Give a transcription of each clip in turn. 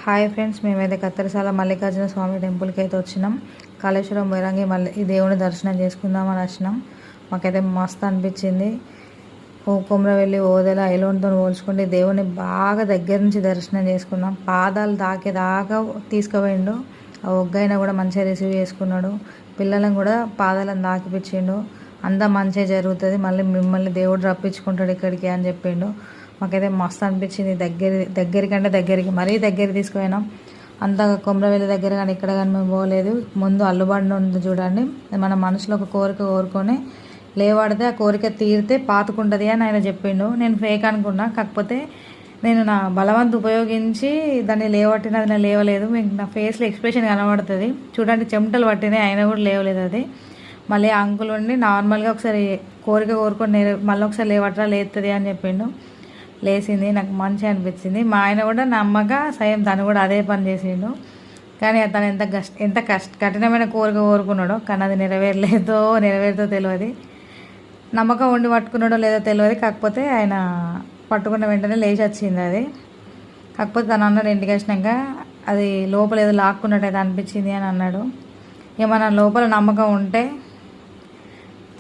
Hi friends, మేమైతే కత్తెరసాల మల్లికార్జున స్వామి టెంపుల్కి అయితే వచ్చినాం. కాళేశ్వరం బైరంగి మళ్ళీ ఈ దేవుని దర్శనం చేసుకుందామని వచ్చినాం. మాకైతే మస్తు అనిపించింది. కొమరవెల్లి ఓదెల ఎలోన్తో పోల్చుకుంటే దేవుని బాగా దగ్గర నుంచి దర్శనం చేసుకున్నాం. పాదాలు దాకా తీసుకుపోయిండు. ఆ ఒగ్గైనా కూడా మంచిగా రిసీవ్ చేసుకున్నాడు. పిల్లలను కూడా పాదాలను దాకిపించిండు. అంతా మంచిగా జరుగుతుంది, మళ్ళీ మిమ్మల్ని దేవుడు రప్పించుకుంటాడు ఇక్కడికి అని చెప్పిండు. మాకైతే మస్తు అనిపించింది. దగ్గరికంటే దగ్గరికి మరీ దగ్గర తీసుకుపోయినాం. అంత కొమరవెల్లి దగ్గర కానీ ఇక్కడ కానీ మేము పోలేదు. ముందు అల్లుబండి ఉంది చూడండి, మన మనసులో ఒక కోరిక కోరుకొని లేవాడితే ఆ కోరిక తీరితే పాతుకుంటుంది అని ఆయన చెప్పిండు. నేను ఫేక్ అనుకున్నా, కాకపోతే నేను నా బలవంతు ఉపయోగించి దాన్ని లేవట్టిన అది నేను లేవలేదు. మీకు నా ఫేస్లో ఎక్స్ప్రెషన్ కనబడుతుంది చూడండి, చెమటలు పట్టినాయి అయినా కూడా లేవలేదు అది. మళ్ళీ ఆ అంకుల్ ఉండి నార్మల్గా ఒకసారి కోరిక కోరుకొని మళ్ళీ ఒకసారి లేవట్రా లేస్తుంది అని చెప్పిండు. లేచింది, నాకు మంచిగా అనిపించింది. మా ఆయన కూడా నమ్మగా సేమ్ తను కూడా అదే పని చేసిండు. కానీ తను ఎంత కఠినమైన కోరిక కోరుకున్నాడో, కానీ అది నెరవేరుతో తెలియదు. నమ్మకం ఉండి పట్టుకున్నాడో లేదో తెలియదు. కాకపోతే ఆయన పట్టుకున్న వెంటనే లేచి వచ్చింది అది. కాకపోతే తను అన్నాడు ఇంటికి వచ్చినాక, అది లోపల ఏదో లాక్కున్నట్టయితే అనిపించింది అని అన్నాడు. ఇక మన లోపల నమ్మకం ఉంటే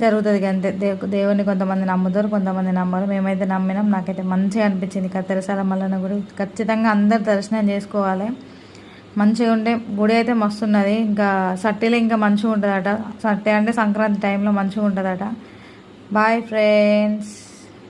జరుగుతుంది అంతే. దేవుని కొంతమంది నమ్ముతారు, కొంతమంది నమ్మరు. మేమైతే నమ్మినాం. నాకైతే మంచిగా అనిపించింది. కత్తెరసాల మల్లన్న గుడి ఖచ్చితంగా అందరు దర్శనం చేసుకోవాలి. మంచిగా ఉండే గుడి అయితే మస్తు ఉన్నది. ఇంకా సట్టిలో ఇంకా మంచిగా ఉంటుందట. సట్టే అంటే సంక్రాంతి టైంలో మంచిగా ఉంటుందట. Bye friends.